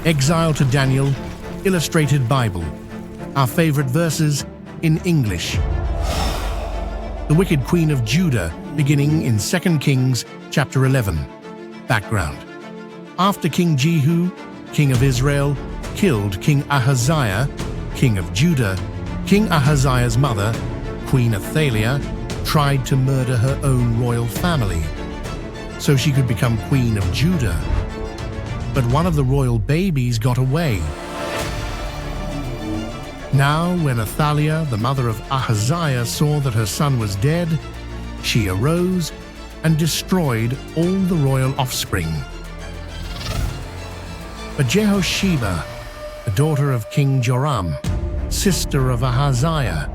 Exile to Daniel, Illustrated Bible. Our favorite verses in English. The wicked Queen of Judah, beginning in 2 Kings chapter 11. Background. After King Jehu, king of Israel, killed King Ahaziah, king of Judah, King Ahaziah's mother, Queen Athaliah, tried to murder her own royal family so she could become Queen of Judah. But one of the royal babies got away. Now, when Athaliah, the mother of Ahaziah, saw that her son was dead, she arose and destroyed all the royal offspring. But Jehosheba, the daughter of King Joram, sister of Ahaziah,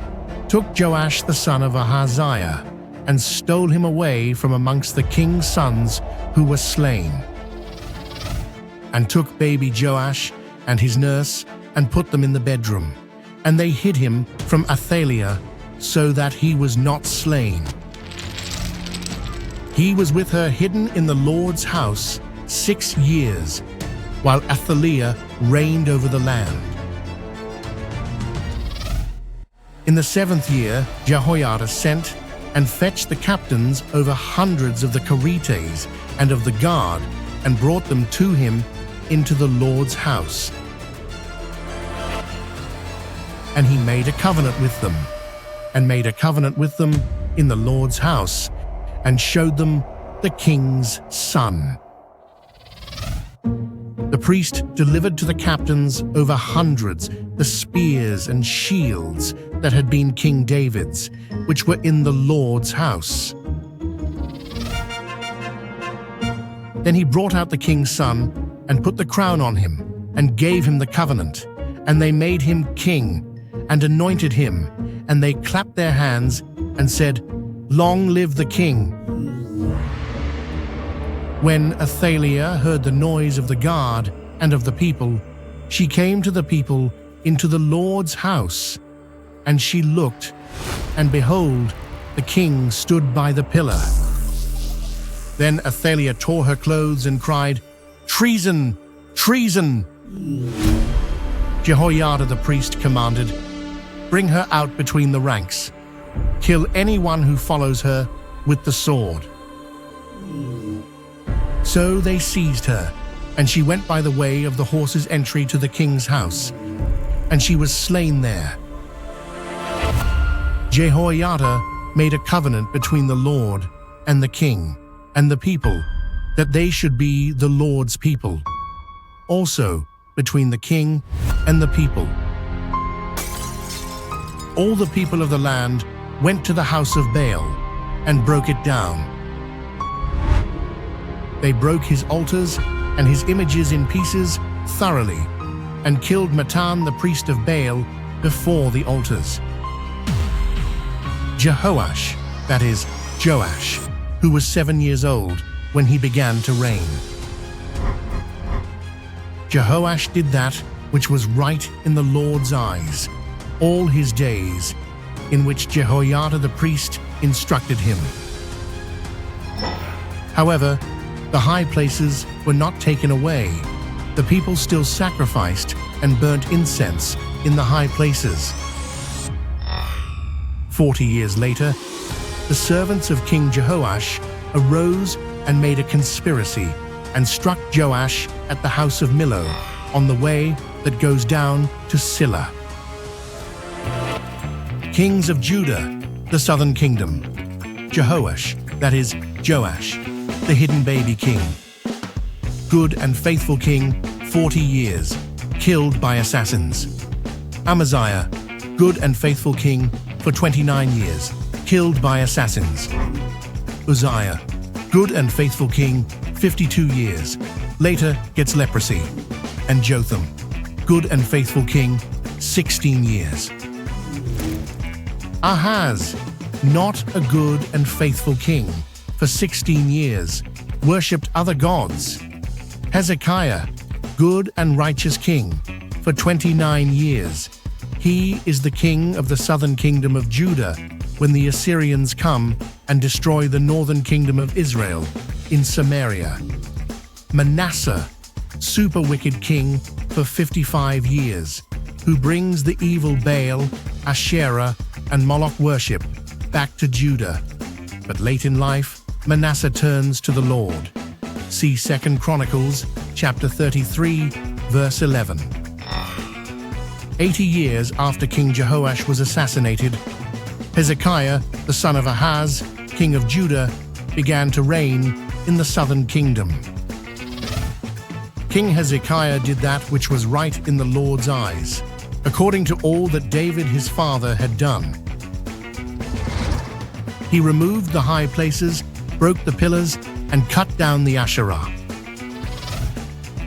took Joash the son of Ahaziah and stole him away from amongst the king's sons who were slain, and took baby Joash and his nurse and put them in the bedroom, and they hid him from Athaliah so that he was not slain. He was with her hidden in the Lord's house 6 years, while Athaliah reigned over the land. In the 7th year, Jehoiada sent and fetched the captains over hundreds of the Keretes and of the guard, and brought them to him into the Lord's house. And he made a covenant with them, and made a covenant with them in the Lord's house, and showed them the king's son. The priest delivered to the captains over hundreds the spears and shields that had been King David's, which were in the Lord's house. Then he brought out the king's son and put the crown on him and gave him the covenant, and they made him king and anointed him, and they clapped their hands and said, "Long live the king." When Athaliah heard the noise of the guard and of the people, she came to the people into the Lord's house, and she looked, and behold, the king stood by the pillar. Then Athaliah tore her clothes and cried, "Treason! Treason!" Jehoiada the priest commanded, "Bring her out between the ranks. Kill anyone who follows her with the sword." So they seized her, and she went by the way of the horse's entry to the king's house, and she was slain there. Jehoiada made a covenant between the Lord and the king and the people, that they should be the Lord's people, also between the king and the people. All the people of the land went to the house of Baal and broke it down. They broke his altars and his images in pieces thoroughly, and killed Mattan the priest of Baal before the altars. Jehoash, that is, Joash, who was 7 years old when he began to reign. Jehoash did that which was right in the Lord's eyes all his days, in which Jehoiada the priest instructed him. However, the high places were not taken away. The people still sacrificed and burnt incense in the high places. 40 years later, the servants of King Jehoash arose and made a conspiracy and struck Joash at the house of Millo on the way that goes down to Silla. Kings of Judah, the southern kingdom. Jehoash, that is, Joash, the hidden baby king. Good and faithful king, 40 years, killed by assassins. Amaziah, good and faithful king, for 29 years, killed by assassins. Uzziah, good and faithful king, 52 years, later gets leprosy. And Jotham, good and faithful king, 16 years. Ahaz, not a good and faithful king, for 16 years, worshipped other gods. Hezekiah, good and righteous king, for 29 years. He is the king of the southern kingdom of Judah when the Assyrians come and destroy the northern kingdom of Israel in Samaria. Manasseh, super wicked king, for 55 years, who brings the evil Baal, Asherah, and Moloch worship back to Judah. But late in life, Manasseh turns to the Lord. See 2 Chronicles chapter 33, verse 11. 80 years after King Joash was assassinated, Hezekiah, the son of Ahaz, king of Judah, began to reign in the southern kingdom. King Hezekiah did that which was right in the Lord's eyes, according to all that David his father had done. He removed the high places, broke the pillars, and cut down the Asherah.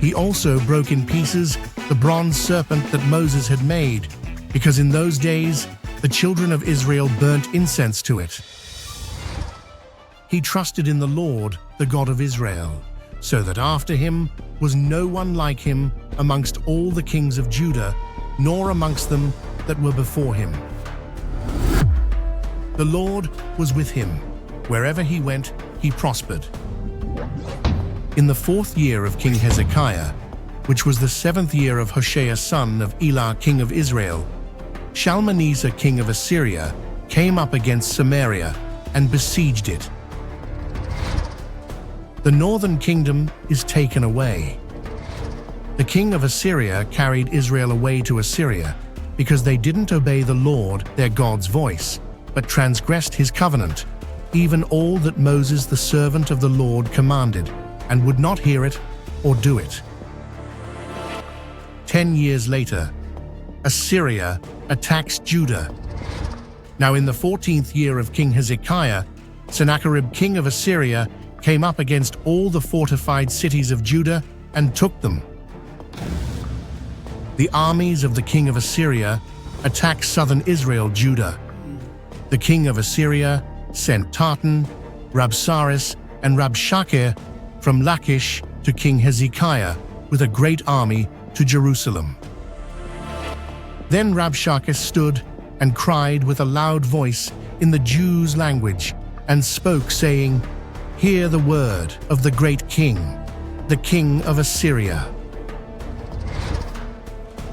He also broke in pieces the bronze serpent that Moses had made, because in those days the children of Israel burnt incense to it. He trusted in the Lord, the God of Israel, so that after him was no one like him amongst all the kings of Judah, nor amongst them that were before him. The Lord was with him. Wherever he went, he prospered. In the 4th year of King Hezekiah, which was the 7th year of Hoshea son of Elah king of Israel, Shalmaneser king of Assyria came up against Samaria and besieged it. The northern kingdom is taken away. The king of Assyria carried Israel away to Assyria because they didn't obey the Lord their God's voice, but transgressed his covenant, even all that Moses the servant of the Lord commanded, and would not hear it or do it. 10 years later, Assyria attacks Judah. Now in the 14th year of King Hezekiah, Sennacherib king of Assyria came up against all the fortified cities of Judah and took them. The armies of the king of Assyria attacked southern Israel, Judah. The king of Assyria sent Tartan, Rabsaris, and Rabshakeh from Lachish to King Hezekiah with a great army to Jerusalem. Then Rabshakeh stood and cried with a loud voice in the Jews' language and spoke, saying, "Hear the word of the great king, the king of Assyria.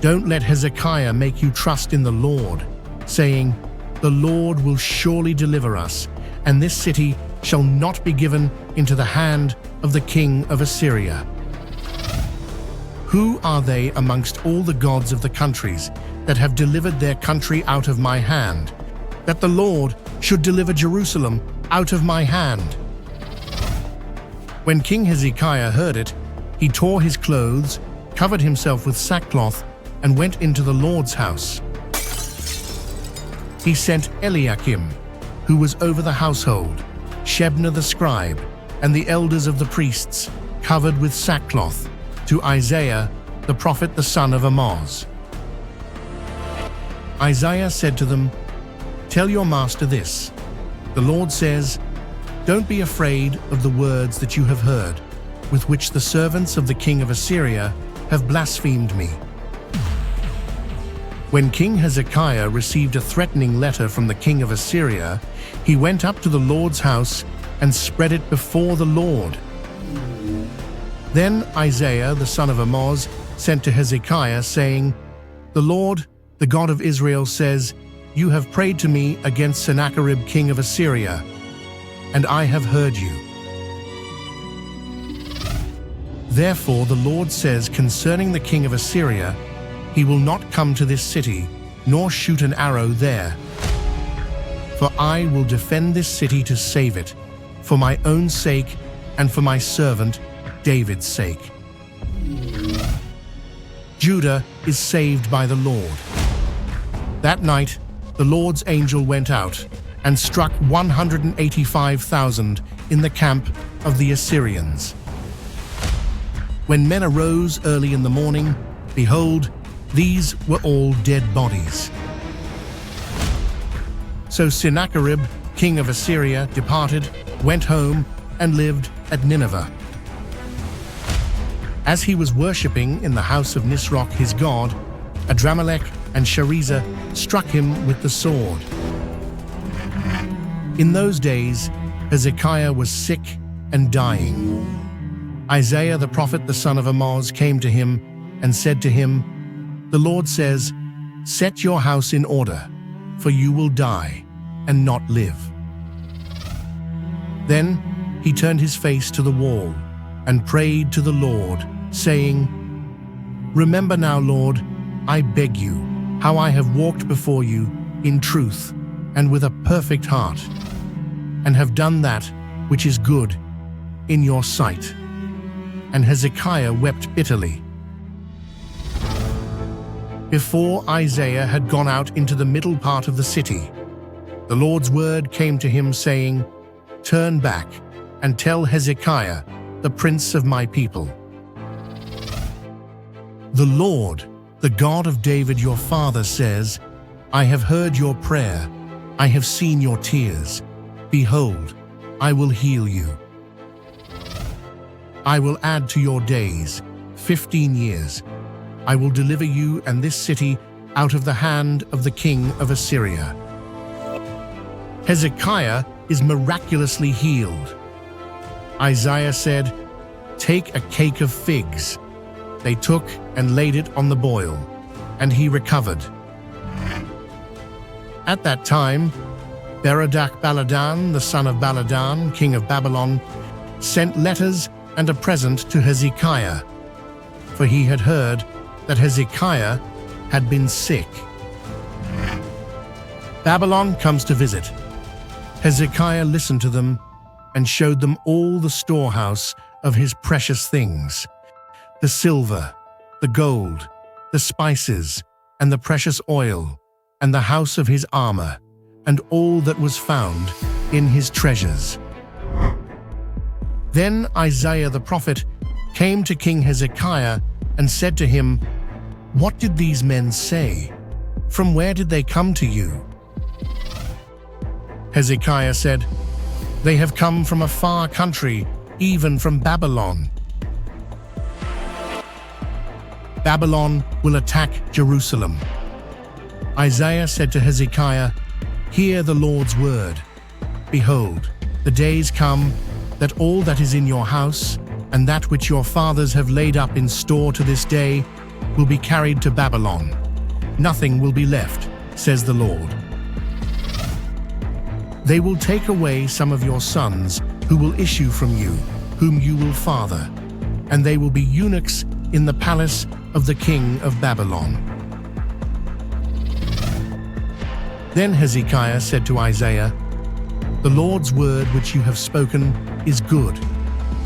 Don't let Hezekiah make you trust in the Lord, saying, 'The Lord will surely deliver us, and this city shall not be given into the hand of the king of Assyria.' Who are they amongst all the gods of the countries that have delivered their country out of my hand, that the Lord should deliver Jerusalem out of my hand?" When King Hezekiah heard it, he tore his clothes, covered himself with sackcloth, and went into the Lord's house. He sent Eliakim, who was over the household, Shebna the scribe, and the elders of the priests, covered with sackcloth, to Isaiah, the prophet, the son of Amoz. Isaiah said to them, "Tell your master this. The Lord says, don't be afraid of the words that you have heard, with which the servants of the king of Assyria have blasphemed me." When King Hezekiah received a threatening letter from the king of Assyria, he went up to the Lord's house and spread it before the Lord. Then Isaiah, the son of Amoz, sent to Hezekiah, saying, "The Lord, the God of Israel, says, you have prayed to me against Sennacherib king of Assyria, and I have heard you. Therefore the Lord says concerning the king of Assyria, he will not come to this city, nor shoot an arrow there. For I will defend this city to save it, for my own sake and for my servant David's sake." Judah is saved by the Lord. That night, the Lord's angel went out and struck 185,000 in the camp of the Assyrians. When men arose early in the morning, behold, these were all dead bodies. So Sennacherib, king of Assyria, departed, went home, and lived at Nineveh. As he was worshipping in the house of Nisroch his god, Adramelech and Sharezer struck him with the sword. In those days, Hezekiah was sick and dying. Isaiah the prophet, the son of Amoz, came to him and said to him, "The Lord says, set your house in order, for you will die and not live." Then he turned his face to the wall and prayed to the Lord, saying, "Remember now, Lord, I beg you, how I have walked before you in truth and with a perfect heart, and have done that which is good in your sight." And Hezekiah wept bitterly. Before Isaiah had gone out into the middle part of the city, the Lord's word came to him, saying, "Turn back and tell Hezekiah, the prince of my people, the Lord, the God of David your father, says, I have heard your prayer, I have seen your tears. Behold, I will heal you. I will add to your days 15 years. I will deliver you and this city out of the hand of the king of Assyria." Hezekiah is miraculously healed. Isaiah said, "Take a cake of figs." They took and laid it on the boil, and he recovered. At that time, Berodach-Baladan, the son of Baladan, king of Babylon, sent letters and a present to Hezekiah, for he had heard that Hezekiah had been sick. Babylon comes to visit. Hezekiah listened to them and showed them all the storehouse of his precious things, the silver, the gold, the spices, and the precious oil, and the house of his armor, and all that was found in his treasures. Then Isaiah the prophet came to King Hezekiah and said to him, "What did these men say? From where did they come to you?" Hezekiah said, "They have come from a far country, even from Babylon. Babylon will attack Jerusalem." Isaiah said to Hezekiah, "Hear the Lord's word. Behold, the days come that all that is in your house, and that which your fathers have laid up in store to this day, will be carried to Babylon. Nothing will be left, says the Lord. They will take away some of your sons who will issue from you, whom you will father, and they will be eunuchs in the palace of the king of Babylon." Then Hezekiah said to Isaiah, "The Lord's word which you have spoken is good."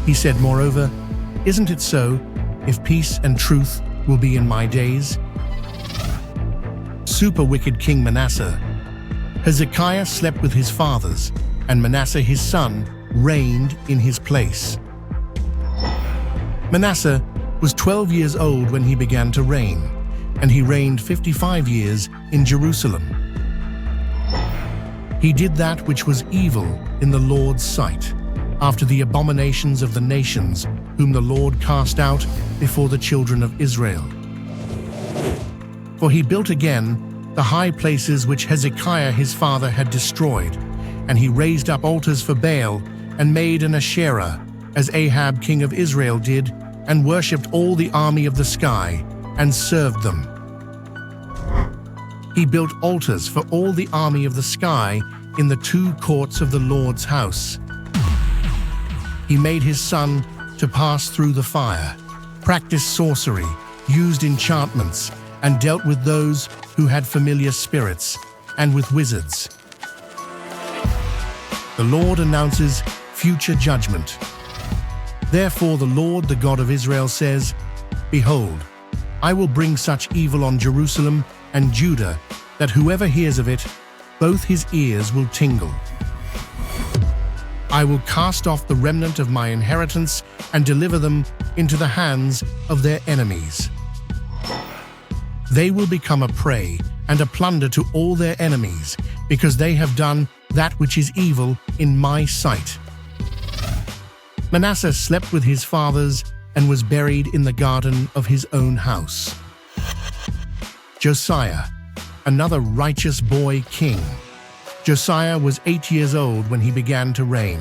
He said, "Moreover, isn't it so, if peace and truth will be in my days?" Super wicked King Manasseh. Hezekiah slept with his fathers, and Manasseh his son reigned in his place. Manasseh was 12 years old when he began to reign, and he reigned 55 years in Jerusalem. He did that which was evil in the Lord's sight, after the abominations of the nations whom the Lord cast out before the children of Israel. For he built again the high places which Hezekiah his father had destroyed, and he raised up altars for Baal and made an Asherah, as Ahab king of Israel did, and worshipped all the army of the sky, and served them. He built altars for all the army of the sky in the 2 courts of the Lord's house. He made his son to pass through the fire, practiced sorcery, used enchantments, and dealt with those who had familiar spirits, and with wizards. The Lord announces future judgment. Therefore the Lord, the God of Israel, says, "Behold, I will bring such evil on Jerusalem and Judah that whoever hears of it, both his ears will tingle. I will cast off the remnant of my inheritance and deliver them into the hands of their enemies. They will become a prey and a plunder to all their enemies, because they have done that which is evil in my sight." Manasseh slept with his fathers and was buried in the garden of his own house. Josiah, another righteous boy king. Josiah was 8 years old when he began to reign,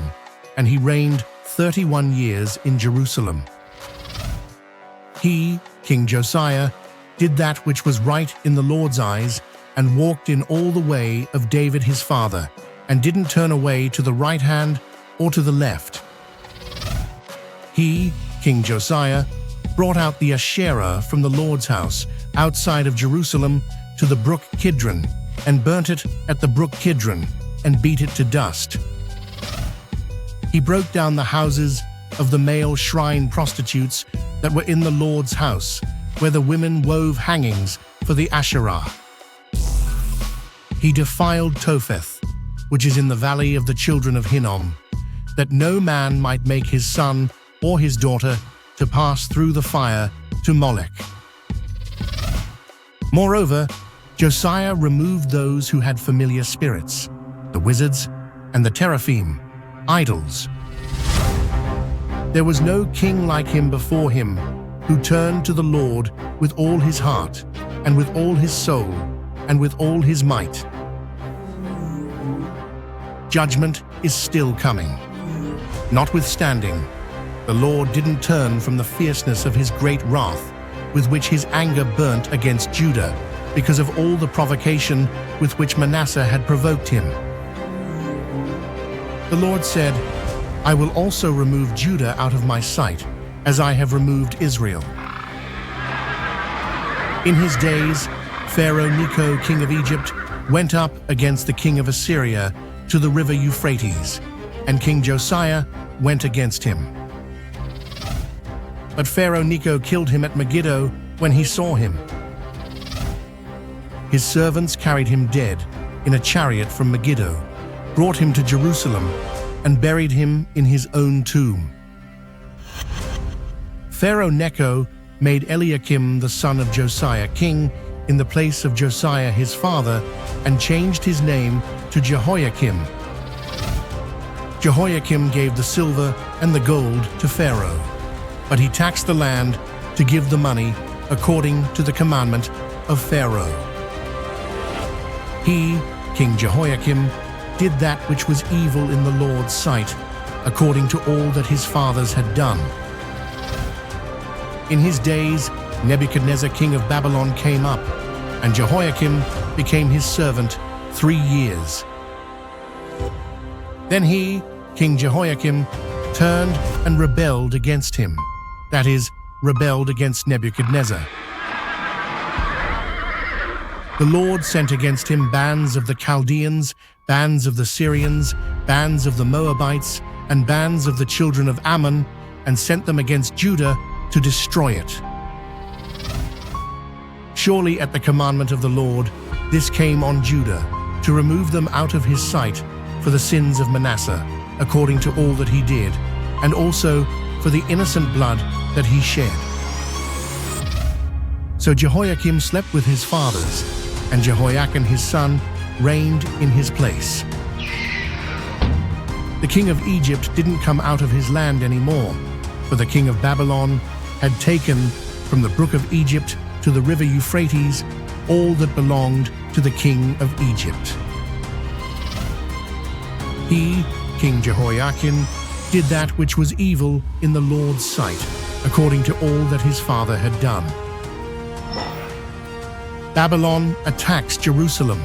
and he reigned 31 years in Jerusalem. He, King Josiah, did that which was right in the Lord's eyes, and walked in all the way of David his father, and didn't turn away to the right hand or to the left. He, King Josiah, brought out the Asherah from the Lord's house outside of Jerusalem to the brook Kidron, and burnt it at the brook Kidron, and beat it to dust. He broke down the houses of the male shrine prostitutes that were in the Lord's house, where the women wove hangings for the Asherah. He defiled Topheth, which is in the valley of the children of Hinnom, that no man might make his son or his daughter to pass through the fire to Molech. Moreover, Josiah removed those who had familiar spirits, the wizards and the teraphim, idols. There was no king like him before him, who turned to the Lord with all his heart, and with all his soul, and with all his might. Judgment is still coming. Notwithstanding, the Lord didn't turn from the fierceness of his great wrath, with which his anger burnt against Judah, because of all the provocation with which Manasseh had provoked him. The Lord said, I will also remove Judah out of my sight, as I have removed Israel. In his days, Pharaoh Necho, king of Egypt, went up against the king of Assyria to the river Euphrates, and King Josiah went against him. But Pharaoh Necho killed him at Megiddo when he saw him. His servants carried him dead in a chariot from Megiddo, brought him to Jerusalem, and buried him in his own tomb. Pharaoh Necho made Eliakim the son of Josiah king in the place of Josiah his father, and changed his name to Jehoiakim. Jehoiakim gave the silver and the gold to Pharaoh, but he taxed the land to give the money according to the commandment of Pharaoh. He, King Jehoiakim, did that which was evil in the Lord's sight, according to all that his fathers had done. In his days, Nebuchadnezzar king of Babylon came up, and Jehoiakim became his servant 3 years. Then he, King Jehoiakim, turned and rebelled against him, that is, rebelled against Nebuchadnezzar. The Lord sent against him bands of the Chaldeans, bands of the Syrians, bands of the Moabites, and bands of the children of Ammon, and sent them against Judah to destroy it. Surely at the commandment of the Lord, this came on Judah, to remove them out of his sight for the sins of Manasseh, according to all that he did, and also for the innocent blood that he shed. So Jehoiakim slept with his fathers, and Jehoiakim his son reigned in his place. The king of Egypt didn't come out of his land anymore, for the king of Babylon had taken from the brook of Egypt to the river Euphrates all that belonged to the king of Egypt. He, King Jehoiakim, did that which was evil in the Lord's sight, according to all that his father had done. Babylon attacks Jerusalem.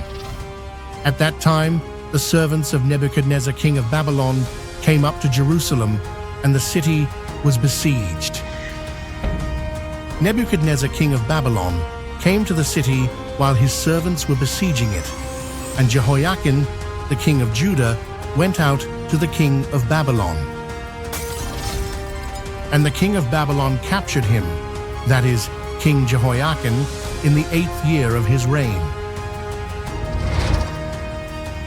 At that time, the servants of Nebuchadnezzar king of Babylon came up to Jerusalem, and the city was besieged. Nebuchadnezzar king of Babylon came to the city while his servants were besieging it, and Jehoiakim, the king of Judah, went out to the king of Babylon. And the king of Babylon captured him, that is, King Jehoiakim, in the 8th year of his reign.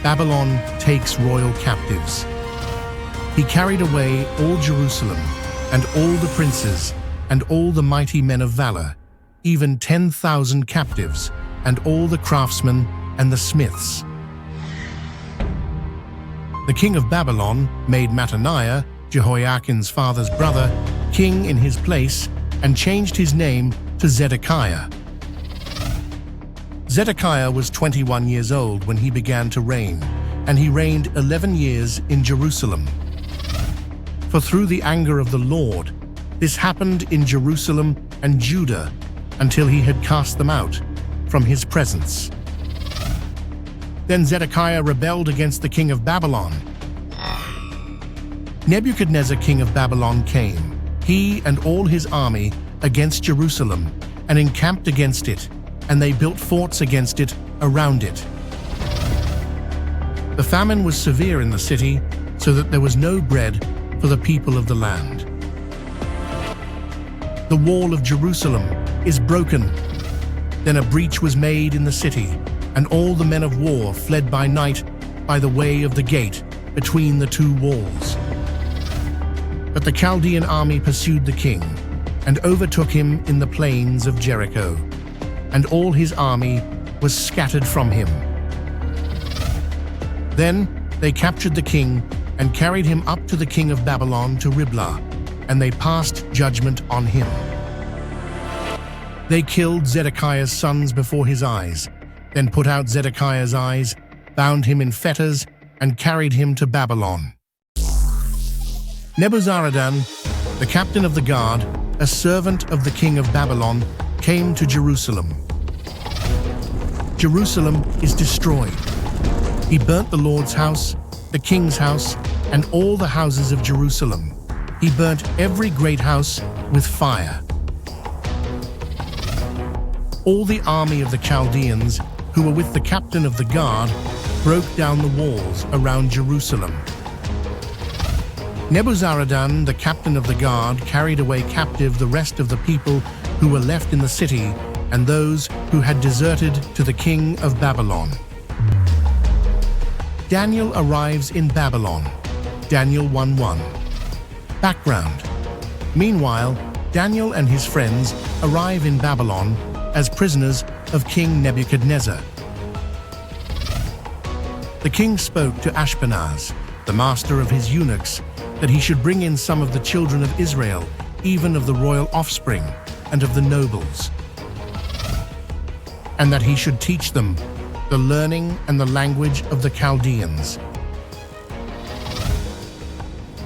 Babylon takes royal captives. He carried away all Jerusalem, and all the princes, and all the mighty men of valor, even 10,000 captives, and all the craftsmen and the smiths. The king of Babylon made Mattaniah, Jehoiakim's father's brother, king in his place, and changed his name to Zedekiah. Zedekiah was 21 years old when he began to reign, and he reigned 11 years in Jerusalem. For through the anger of the Lord, this happened in Jerusalem and Judah until he had cast them out from his presence. Then Zedekiah rebelled against the king of Babylon. Nebuchadnezzar, king of Babylon, came, he and all his army, against Jerusalem, and encamped against it, and they built forts against it around it. The famine was severe in the city, so that there was no bread for the people of the land. The wall of Jerusalem is broken. Then a breach was made in the city, and all the men of war fled by night by the way of the gate between the two walls. But the Chaldean army pursued the king, and overtook him in the plains of Jericho, and all his army was scattered from him. Then they captured the king and carried him up to the king of Babylon to Riblah, and they passed judgment on him. They killed Zedekiah's sons before his eyes, then put out Zedekiah's eyes, bound him in fetters, and carried him to Babylon. Nebuzaradan, the captain of the guard, a servant of the king of Babylon, came to Jerusalem. Jerusalem is destroyed. He burnt the Lord's house, the king's house, and all the houses of Jerusalem. He burnt every great house with fire. All the army of the Chaldeans, who were with the captain of the guard, broke down the walls around Jerusalem. Nebuzaradan, the captain of the guard, carried away captive the rest of the people who were left in the city and those who had deserted to the king of Babylon. Daniel arrives in Babylon. Daniel 1:1. Background. Meanwhile, Daniel and his friends arrive in Babylon as prisoners of King Nebuchadnezzar. The king spoke to Ashpenaz, the master of his eunuchs, that he should bring in some of the children of Israel, even of the royal offspring and of the nobles, and that he should teach them the learning and the language of the Chaldeans.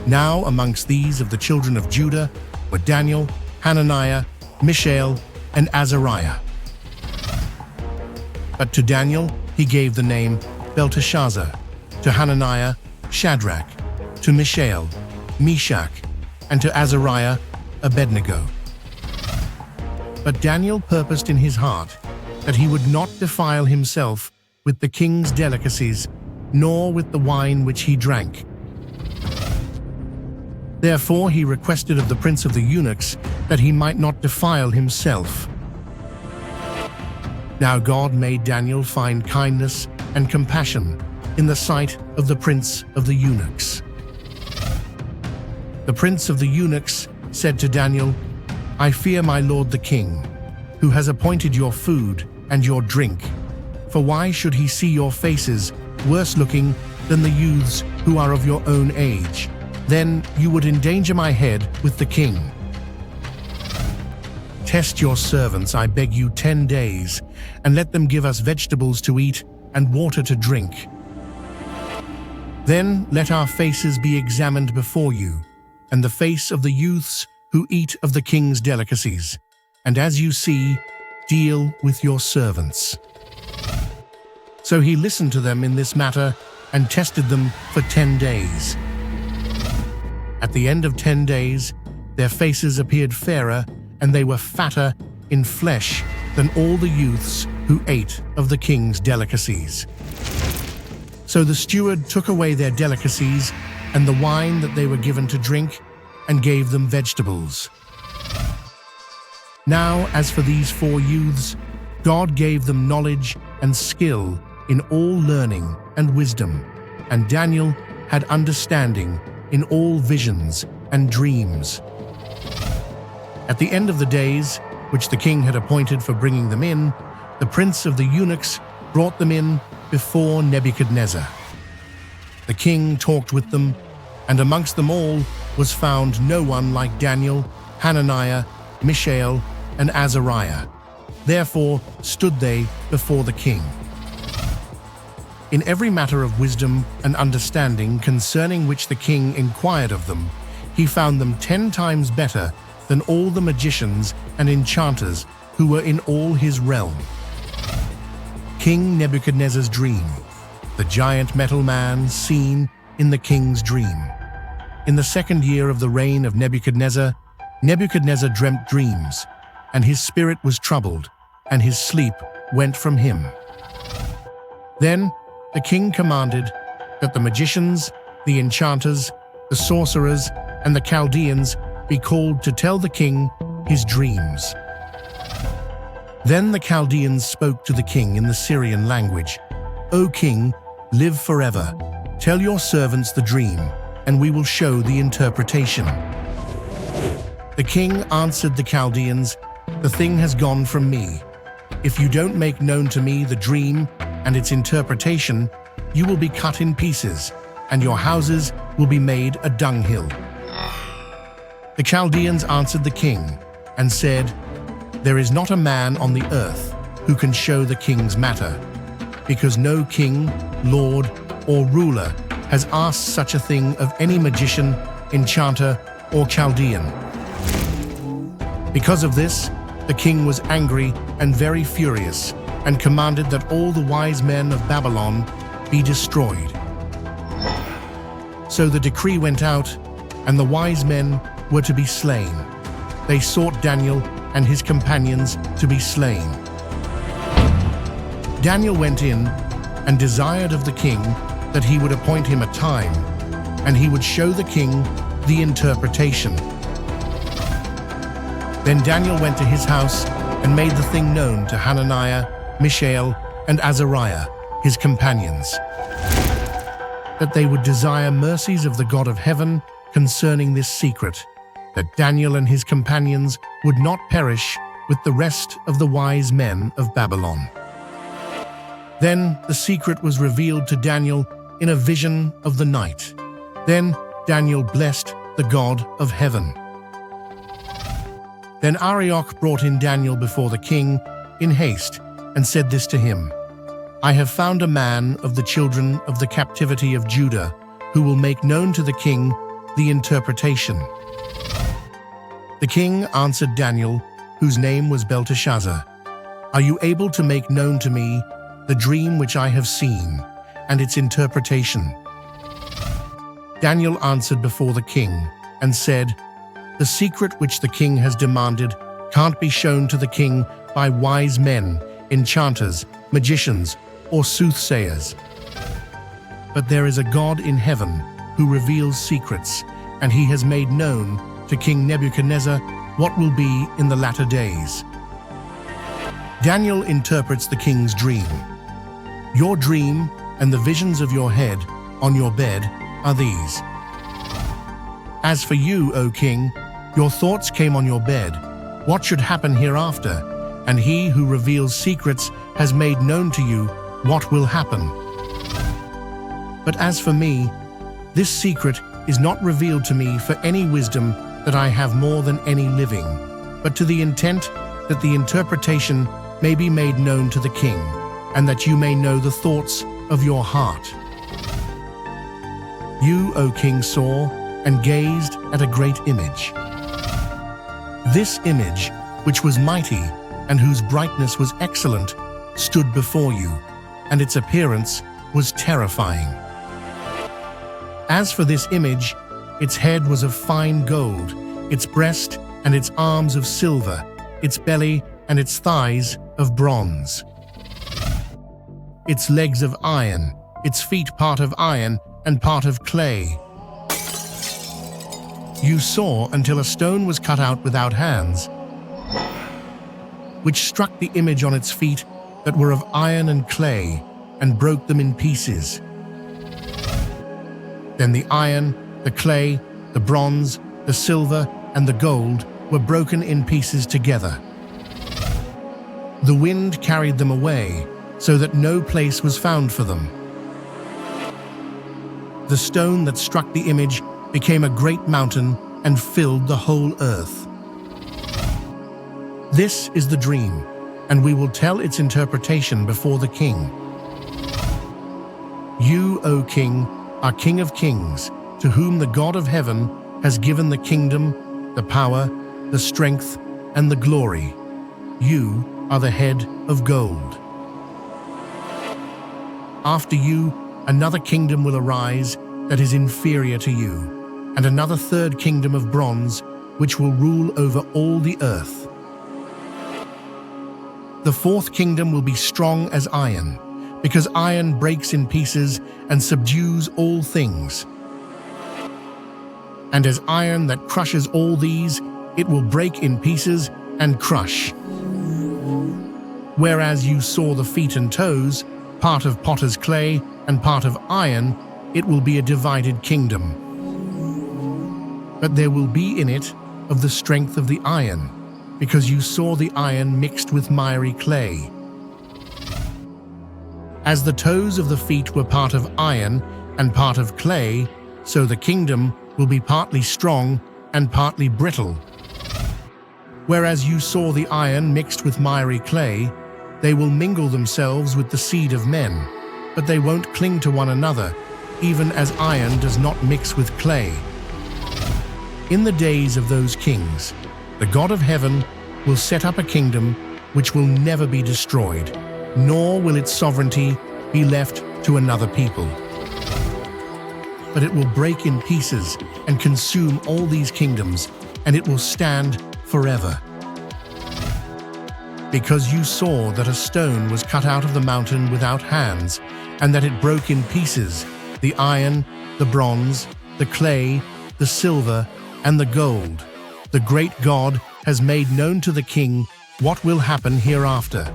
Now amongst these of the children of Judah were Daniel, Hananiah, Mishael, and Azariah. But to Daniel he gave the name Belteshazzar, to Hananiah, Shadrach, to Mishael, Meshach, and to Azariah, Abednego. But Daniel purposed in his heart that he would not defile himself with the king's delicacies, nor with the wine which he drank. Therefore he requested of the prince of the eunuchs that he might not defile himself. Now God made Daniel find kindness and compassion in the sight of the prince of the eunuchs. The prince of the eunuchs said to Daniel, I fear my lord the king, who has appointed your food and your drink. For why should he see your faces worse looking than the youths who are of your own age? Then you would endanger my head with the king. Test your servants, I beg you, 10 days, and let them give us vegetables to eat and water to drink. Then let our faces be examined before you, and the face of the youths who eat of the king's delicacies, and as you see, deal with your servants. So he listened to them in this matter and tested them for 10 days. At the end of 10 days, their faces appeared fairer, and they were fatter in flesh than all the youths who ate of the king's delicacies. So the steward took away their delicacies and the wine that they were given to drink, and gave them vegetables. Now, as for these 4 youths, God gave them knowledge and skill in all learning and wisdom, and Daniel had understanding in all visions and dreams. At the end of the days, which the king had appointed for bringing them in, the prince of the eunuchs brought them in before Nebuchadnezzar. The king talked with them, and amongst them all was found no one like Daniel, Hananiah, Mishael, and Azariah. Therefore stood they before the king. In every matter of wisdom and understanding concerning which the king inquired of them, he found them 10 times better than all the magicians and enchanters who were in all his realm. King Nebuchadnezzar's dream, the giant metal man seen in the king's dream. In the 2nd year of the reign of Nebuchadnezzar, Nebuchadnezzar dreamt dreams, and his spirit was troubled, and his sleep went from him. Then the king commanded that the magicians, the enchanters, the sorcerers, and the Chaldeans be called to tell the king his dreams. Then the Chaldeans spoke to the king in the Syrian language, "O king, live forever. Tell your servants the dream, and we will show the interpretation." The king answered the Chaldeans, "The thing has gone from me. If you don't make known to me the dream and its interpretation, you will be cut in pieces, and your houses will be made a dunghill." The Chaldeans answered the king and said, "There is not a man on the earth who can show the king's matter, because no king, lord, or ruler has asked such a thing of any magician, enchanter, or Chaldean." Because of this, the king was angry and very furious, and commanded that all the wise men of Babylon be destroyed. So the decree went out, and the wise men were to be slain. They sought Daniel and his companions to be slain. Daniel went in and desired of the king that he would appoint him a time, and he would show the king the interpretation. Then Daniel went to his house and made the thing known to Hananiah, Mishael, and Azariah, his companions, that they would desire mercies of the God of heaven concerning this secret, that Daniel and his companions would not perish with the rest of the wise men of Babylon. Then the secret was revealed to Daniel in a vision of the night. Then Daniel blessed the God of heaven. Then Arioch brought in Daniel before the king in haste and said this to him, "I have found a man of the children of the captivity of Judah who will make known to the king the interpretation." The king answered Daniel, whose name was Belteshazzar, "Are you able to make known to me the dream which I have seen and its interpretation?" Daniel answered before the king and said, "The secret which the king has demanded can't be shown to the king by wise men, enchanters, magicians, or soothsayers. But there is a God in heaven who reveals secrets, and he has made known to King Nebuchadnezzar what will be in the latter days." Daniel interprets the king's dream. "Your dream and the visions of your head on your bed are these. As for you, O king, your thoughts came on your bed, what should happen hereafter, and he who reveals secrets has made known to you what will happen. But as for me, this secret is not revealed to me for any wisdom that I have more than any living, but to the intent that the interpretation may be made known to the king, and that you may know the thoughts of your heart. You, O king, saw and gazed at a great image. This image, which was mighty and whose brightness was excellent, stood before you, and its appearance was terrifying. As for this image, its head was of fine gold, its breast and its arms of silver, its belly and its thighs of bronze, its legs of iron, its feet part of iron and part of clay. You saw until a stone was cut out without hands, which struck the image on its feet that were of iron and clay, and broke them in pieces. Then the iron, the clay, the bronze, the silver, and the gold were broken in pieces together. The wind carried them away, so that no place was found for them. The stone that struck the image became a great mountain and filled the whole earth. This is the dream, and we will tell its interpretation before the king. You, O king, are King of kings, to whom the God of heaven has given the kingdom, the power, the strength, and the glory. You are the head of gold. After you, another kingdom will arise that is inferior to you, and another third kingdom of bronze, which will rule over all the earth. The fourth kingdom will be strong as iron, because iron breaks in pieces and subdues all things. And as iron that crushes all these, it will break in pieces and crush. Whereas you saw the feet and toes, part of potter's clay and part of iron, it will be a divided kingdom. But there will be in it of the strength of the iron, because you saw the iron mixed with miry clay. As the toes of the feet were part of iron and part of clay, so the kingdom will be partly strong and partly brittle. Whereas you saw the iron mixed with miry clay, they will mingle themselves with the seed of men, but they won't cling to one another, even as iron does not mix with clay. In the days of those kings, the God of heaven will set up a kingdom which will never be destroyed, nor will its sovereignty be left to another people. But it will break in pieces and consume all these kingdoms, and it will stand forever. Because you saw that a stone was cut out of the mountain without hands, and that it broke in pieces the iron, the bronze, the clay, the silver, and the gold, the great God has made known to the king what will happen hereafter.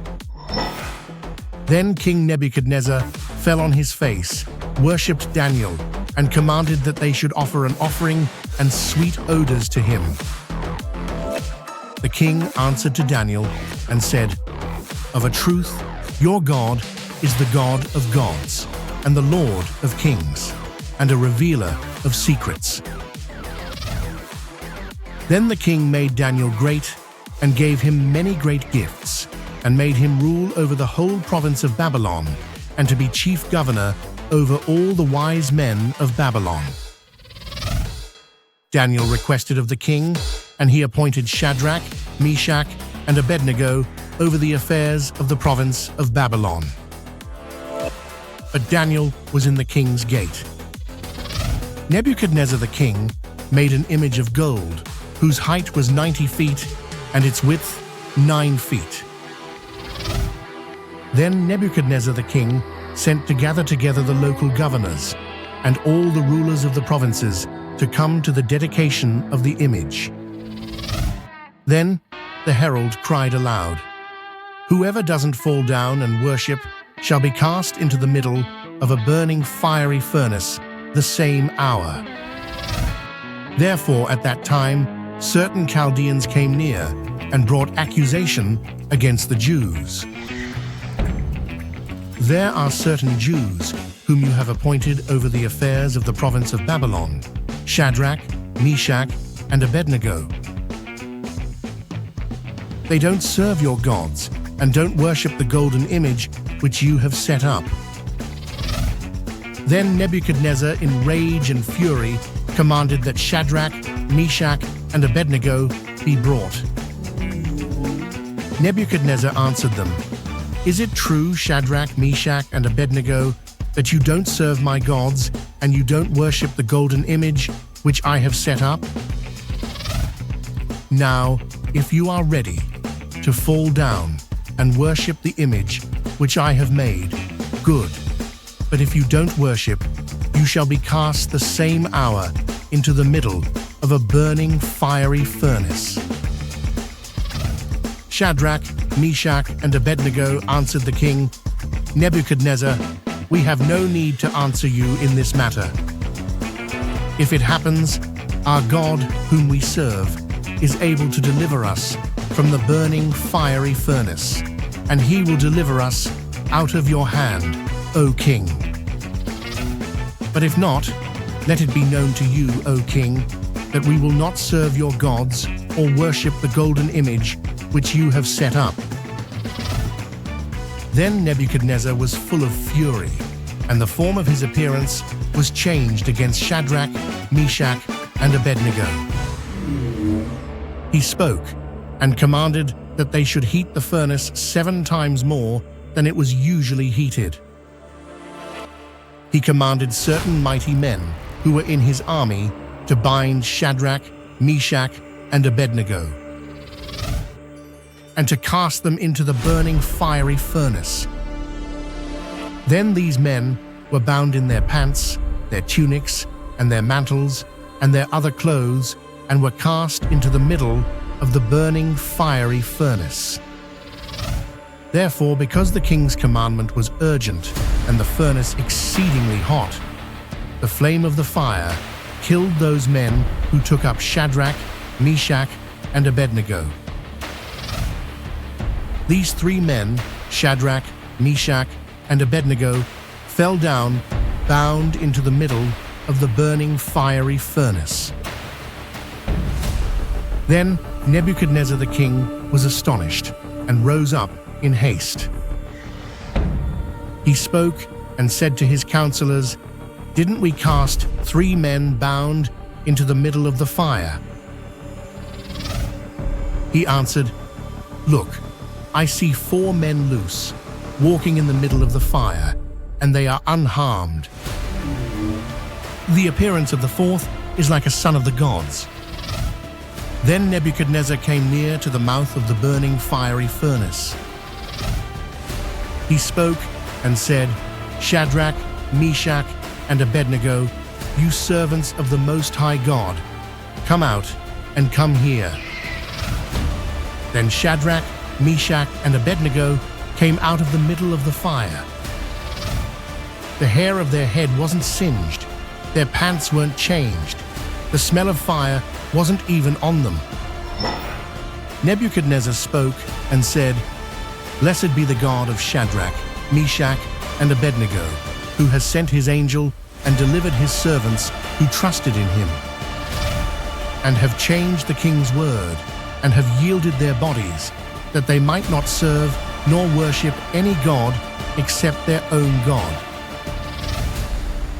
Then King Nebuchadnezzar fell on his face, worshipped Daniel, and commanded that they should offer an offering and sweet odors to him. The king answered to Daniel and said, "Of a truth, your God is the God of gods, and the Lord of kings, and a revealer of secrets." Then the king made Daniel great, and gave him many great gifts, and made him rule over the whole province of Babylon, and to be chief governor over all the wise men of Babylon. Daniel requested of the king, and he appointed Shadrach, Meshach, and Abednego over the affairs of the province of Babylon. But Daniel was in the king's gate. Nebuchadnezzar the king made an image of gold, whose height was 90 feet, and its width 9 feet. Then Nebuchadnezzar the king sent to gather together the local governors and all the rulers of the provinces to come to the dedication of the image. Then the herald cried aloud, "Whoever doesn't fall down and worship shall be cast into the middle of a burning fiery furnace the same hour." Therefore at that time certain Chaldeans came near and brought accusation against the Jews. "There are certain Jews whom you have appointed over the affairs of the province of Babylon, Shadrach, Meshach, and Abednego. They don't serve your gods and don't worship the golden image which you have set up." Then Nebuchadnezzar, in rage and fury, commanded that Shadrach, Meshach, and Abednego be brought. Nebuchadnezzar answered them, "Is it true, Shadrach, Meshach, and Abednego, that you don't serve my gods and you don't worship the golden image which I have set up? Now, if you are ready to fall down and worship the image which I have made, good. But if you don't worship, you shall be cast the same hour into the middle of a burning fiery furnace." Shadrach, Meshach, and Abednego answered the king, "Nebuchadnezzar, we have no need to answer you in this matter. If it happens, our God, whom we serve, is able to deliver us from the burning fiery furnace, and he will deliver us out of your hand, O king. But if not, let it be known to you, O king, that we will not serve your gods or worship the golden image which you have set up." Then Nebuchadnezzar was full of fury, and the form of his appearance was changed against Shadrach, Meshach, and Abednego. He spoke and commanded that they should heat the furnace 7 times more than it was usually heated. He commanded certain mighty men who were in his army to bind Shadrach, Meshach, and Abednego, and to cast them into the burning fiery furnace. Then these men were bound in their pants, their tunics, and their mantles, and their other clothes, and were cast into the middle of the burning fiery furnace. Therefore, because the king's commandment was urgent and the furnace exceedingly hot, the flame of the fire killed those men who took up Shadrach, Meshach, and Abednego. These 3 men, Shadrach, Meshach, and Abednego, fell down, bound into the middle of the burning fiery furnace. Then Nebuchadnezzar the king was astonished and rose up in haste. He spoke and said to his counselors, "Didn't we cast 3 men bound into the middle of the fire?" He answered, "Look, I see 4 men loose, walking in the middle of the fire, and they are unharmed. The appearance of the 4th is like a son of the gods." Then Nebuchadnezzar came near to the mouth of the burning fiery furnace. He spoke and said, "Shadrach, Meshach, and Abednego, you servants of the Most High God, come out and come here." Then Shadrach, Meshach, and Abednego came out of the middle of the fire. The hair of their head wasn't singed, their pants weren't changed, the smell of fire wasn't even on them. Nebuchadnezzar spoke and said, "Blessed be the God of Shadrach, Meshach, and Abednego, who has sent his angel and delivered his servants who trusted in him, and have changed the king's word, and have yielded their bodies, that they might not serve nor worship any god except their own God.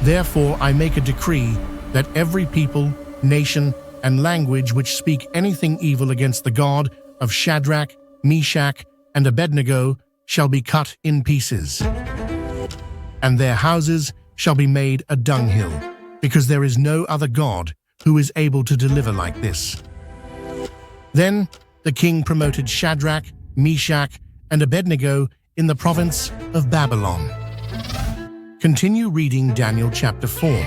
Therefore I make a decree that every people, nation, and language which speak anything evil against the God of Shadrach, Meshach, and Abednego shall be cut in pieces, and their houses shall be made a dunghill, because there is no other God who is able to deliver like this." Then the king promoted Shadrach, Meshach, and Abednego in the province of Babylon. Continue reading Daniel chapter 4.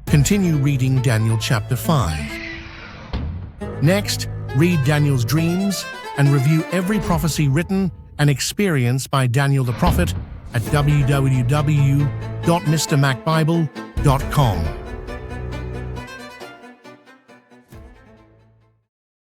Continue reading Daniel chapter 5. Next, read Daniel's dreams and review every prophecy written and experienced by Daniel the prophet at www.mrmacbible.com.